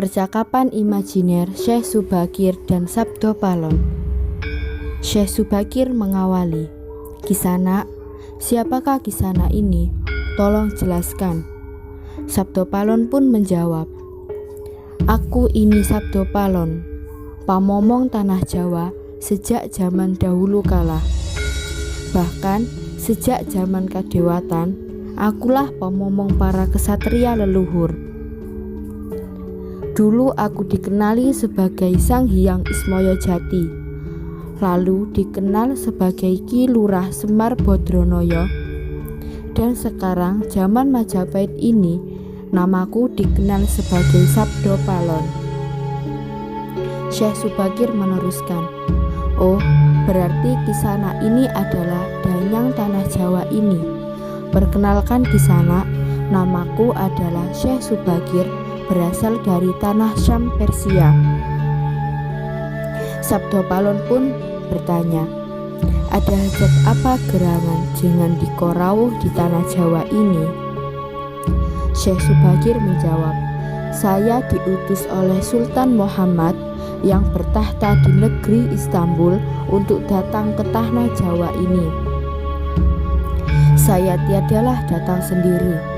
Percakapan imajiner Syekh Subakir dan Sabdo Palon. Syekh Subakir mengawali, "Kisanak, siapakah Kisanak ini? Tolong jelaskan." Sabdo Palon pun menjawab, "Aku ini Sabdo Palon, pamomong tanah Jawa sejak zaman dahulu kala. Bahkan sejak zaman kadewatan, akulah pamomong para kesatria leluhur. Dulu aku dikenali sebagai Sang Hyang Ismaya Jati, lalu dikenal sebagai Ki Lurah Semar Bodronoyo, dan sekarang zaman Majapahit ini namaku dikenal sebagai Sabdo Palon." Syekh Subakir meneruskan, "Oh, berarti Kisanak ini adalah danyang tanah Jawa ini. Perkenalkan Kisanak, namaku adalah Syekh Subakir, berasal dari tanah Syam Persia." Sabdo Palon pun bertanya, "Ada hajat apa gerangan jangan dikorawuh di tanah Jawa ini?" Syekh Subakir menjawab, "Saya diutus oleh Sultan Muhammad yang bertahta di negeri Istanbul untuk datang ke tanah Jawa ini. Saya tiadalah datang sendiri.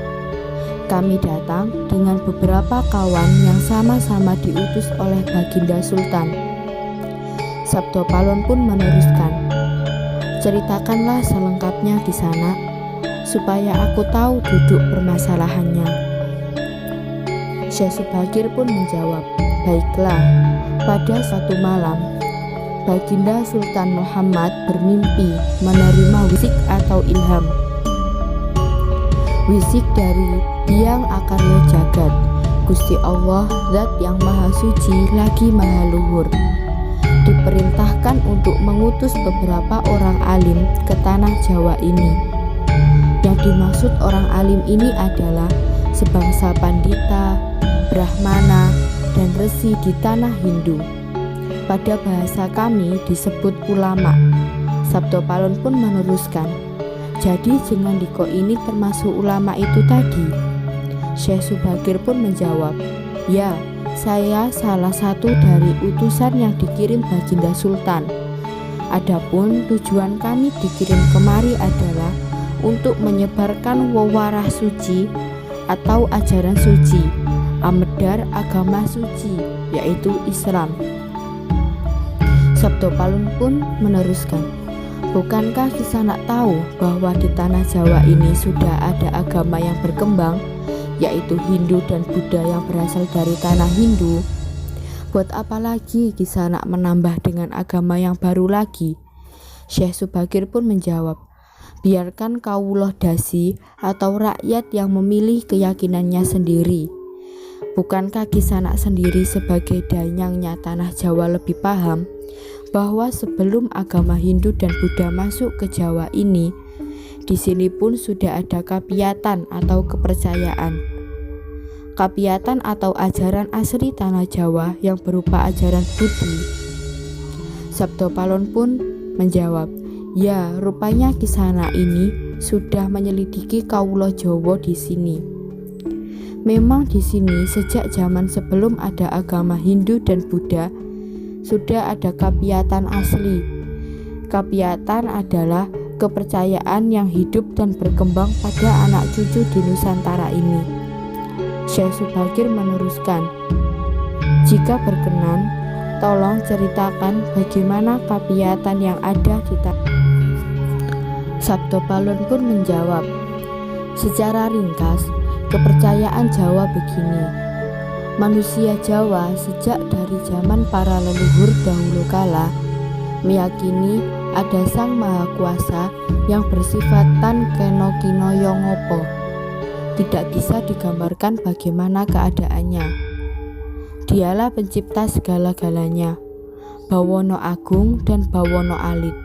Kami datang dengan beberapa kawan yang sama-sama diutus oleh Baginda Sultan." Sabdo Palon pun meneruskan, "Ceritakanlah selengkapnya di sana, supaya aku tahu duduk permasalahannya." Syekh Subakir pun menjawab, "Baiklah, pada suatu malam, Baginda Sultan Muhammad bermimpi menerima wisik atau ilham. Wisik dari Hyang Akarya Jagat, Gusti Allah, Zat yang Maha Suci lagi Maha Luhur. Diperintahkan untuk mengutus beberapa orang alim ke tanah Jawa ini. Yang dimaksud orang alim ini adalah sebangsa pandita, brahmana, dan resi di tanah Hindu. Pada bahasa kami disebut ulama." Sabdo Palon pun meneruskan, "Jadi Jenandiko ini termasuk ulama itu tadi?" Syekh Subakir pun menjawab, "Ya, saya salah satu dari utusan yang dikirim Baginda Sultan. Adapun tujuan kami dikirim kemari adalah untuk menyebarkan wewarah suci atau ajaran suci, amedar agama suci, yaitu Islam." Sabdo Palon pun meneruskan, "Bukankah Kisanak tahu bahwa di tanah Jawa ini sudah ada agama yang berkembang, yaitu Hindu dan Buddha yang berasal dari tanah Hindu? Buat apa lagi Kisanak menambah dengan agama yang baru lagi?" Syekh Subakir pun menjawab, "Biarkan kawuloh dasi atau rakyat yang memilih keyakinannya sendiri. Bukankah Kisanak sendiri sebagai danyangnya tanah Jawa lebih paham bahwa sebelum agama Hindu dan Buddha masuk ke Jawa ini, di sini pun sudah ada kapiyatan atau kepercayaan. Kapiyatan atau ajaran asli tanah Jawa yang berupa ajaran Budi." Sabdo Palon pun menjawab, "Ya, rupanya Kisanak ini sudah menyelidiki kawulo Jawa di sini. Memang di sini sejak zaman sebelum ada agama Hindu dan Buddha sudah ada kapiyatan asli. Kapiyatan adalah kepercayaan yang hidup dan berkembang pada anak cucu di Nusantara ini." Syekh Subakir meneruskan, "Jika berkenan, tolong ceritakan bagaimana kapiyatan yang ada di tanah." Sabdo Palon pun menjawab, "Secara ringkas, kepercayaan Jawa begini. Manusia Jawa sejak dari zaman para leluhur dahulu kala meyakini ada Sang Maha Kuasa yang bersifat tan keno kinoyo ngopo. Tidak bisa digambarkan bagaimana keadaannya. Dialah pencipta segala-galanya, Bawono Agung dan Bawono Alit,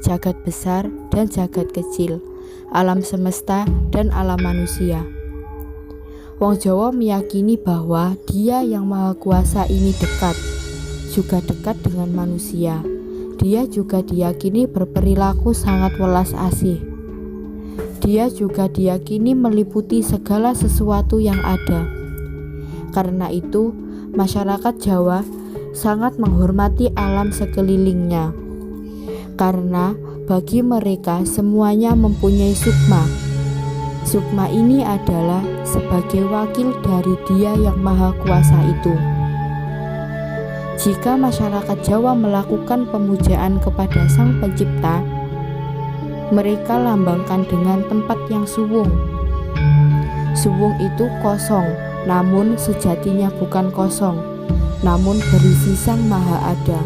jagat besar dan jagat kecil, alam semesta dan alam manusia. Wong Jawa meyakini bahwa Dia yang Maha Kuasa ini dekat, juga dekat dengan manusia. Dia juga diyakini berperilaku sangat welas asih. Dia juga diyakini meliputi segala sesuatu yang ada. Karena itu, masyarakat Jawa sangat menghormati alam sekelilingnya, karena bagi mereka semuanya mempunyai sukma. Sukma ini adalah sebagai wakil dari Dia yang Maha Kuasa itu. Jika masyarakat Jawa melakukan pemujaan kepada Sang Pencipta, mereka lambangkan dengan tempat yang suwung. Suwung itu kosong, namun sejatinya bukan kosong, namun berisi Sang Maha Ada.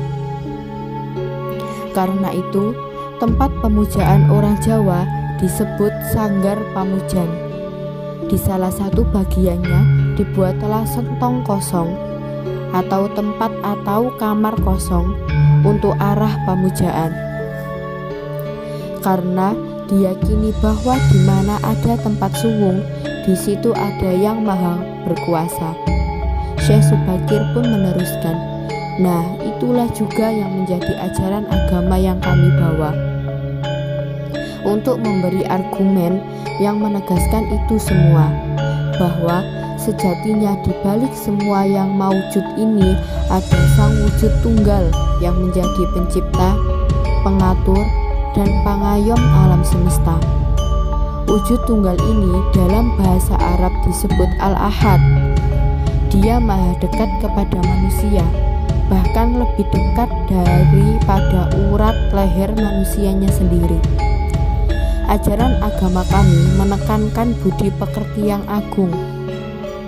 Karena itu, tempat pemujaan orang Jawa disebut Sanggar Pamujan. Di salah satu bagiannya dibuatlah sentong kosong atau tempat atau kamar kosong untuk arah pemujaan. Karena diyakini bahwa di mana ada tempat suwung, di situ ada Yang Maha Berkuasa. Syekh Subakir pun meneruskan, nah itulah juga yang menjadi ajaran agama yang kami bawa. Untuk memberi argumen yang menegaskan itu semua, bahwa sejatinya di balik semua yang maujud ini ada Sang Wujud Tunggal yang menjadi pencipta, pengatur, dan pengayom alam semesta. Wujud Tunggal ini dalam bahasa Arab disebut Al-Ahad. Dia maha dekat kepada manusia, bahkan lebih dekat daripada urat leher manusianya sendiri. Ajaran agama kami menekankan budi pekerti yang agung,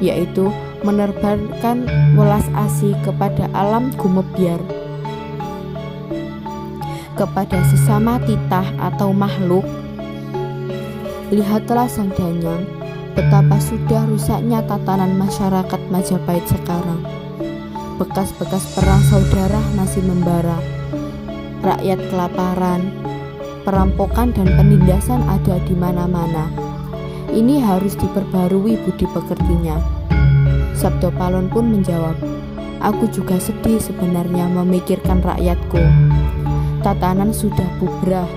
yaitu menerbangkan welas asih kepada alam gumebyar, kepada sesama titah atau makhluk. Lihatlah Sang Danyang, betapa sudah rusaknya tatanan masyarakat Majapahit sekarang. Bekas-bekas perang saudara masih membara, rakyat kelaparan, perampokan dan penindasan ada di mana-mana. Ini harus diperbarui budi pekertinya. Sabdo Palon pun menjawab, aku juga sedih sebenarnya memikirkan rakyatku. Tatanan sudah bubrah.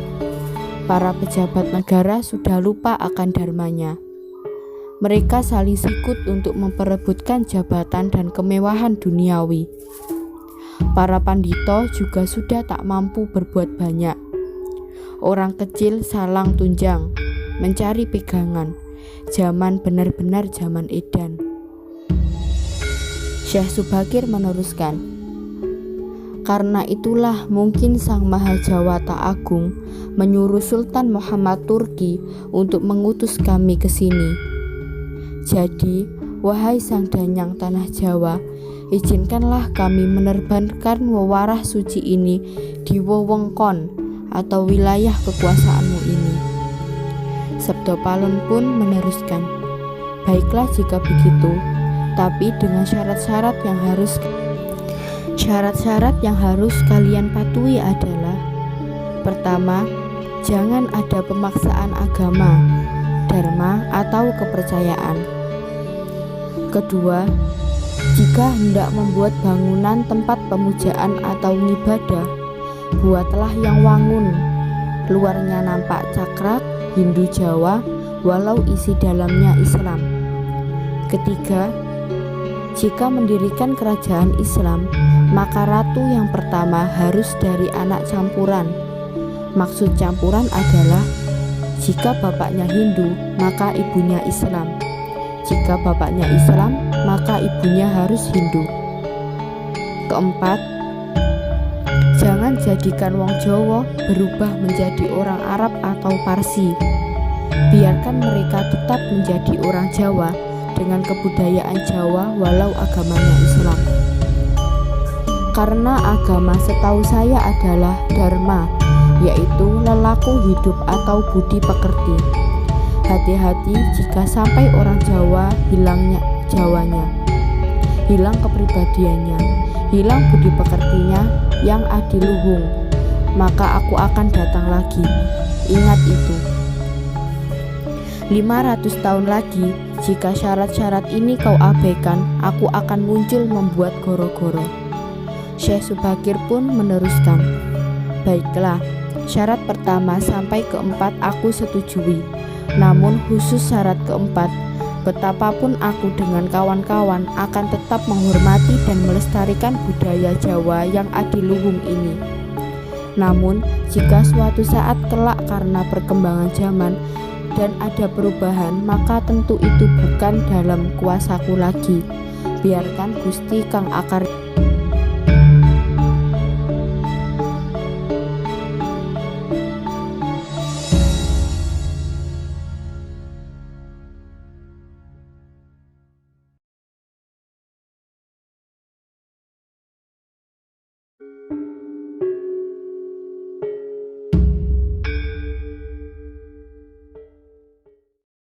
Para pejabat negara sudah lupa akan dharmanya. Mereka saling sikut untuk memperebutkan jabatan dan kemewahan duniawi. Para pandito juga sudah tak mampu berbuat banyak. Orang kecil salang tunjang, mencari pegangan. Zaman benar-benar zaman edan. Syekh Subakir meneruskan, karena itulah mungkin Sang Maha Jawata Agung menyuruh Sultan Muhammad Turki untuk mengutus kami ke sini. Jadi, wahai Sang Danyang Tanah Jawa, izinkanlah kami menerbangkan wewarah suci ini di wewengkon atau wilayah kekuasaanmu ini. Sabdo Palon pun meneruskan, baiklah jika begitu, tapi dengan syarat-syarat yang harus kalian patuhi adalah: pertama, jangan ada pemaksaan agama, dharma atau kepercayaan. Kedua, jika hendak membuat bangunan tempat pemujaan atau ibadah, buatlah yang wangun, luarnya nampak cakrak Hindu Jawa walau isi dalamnya Islam. Ketiga, jika mendirikan kerajaan Islam, maka ratu yang pertama harus dari anak campuran. Maksud campuran adalah jika bapaknya Hindu, maka ibunya Islam. Jika bapaknya Islam, maka ibunya harus Hindu. Keempat, jangan jadikan wong Jawa berubah menjadi orang Arab atau Parsi. Biarkan mereka tetap menjadi orang Jawa dengan kebudayaan Jawa walau agamanya Islam. Karena agama setahu saya adalah dharma, yaitu lelaku hidup atau budi pekerti. Hati-hati jika sampai orang Jawa hilangnya Jawanya, hilang kepribadiannya, hilang budi pekertinya yang adiluhung, maka aku akan datang lagi. Ingat itu. 500 tahun lagi, jika syarat-syarat ini kau abaikan, aku akan muncul membuat goro-goro. Syekh Subakir pun meneruskan, baiklah, syarat pertama sampai keempat aku setujui. Namun khusus syarat keempat, betapapun aku dengan kawan-kawan akan tetap menghormati dan melestarikan budaya Jawa yang adiluhung ini. Namun, jika suatu saat kelak karena perkembangan zaman dan ada perubahan, maka tentu itu bukan dalam kuasaku lagi. Biarkan Gusti kang akar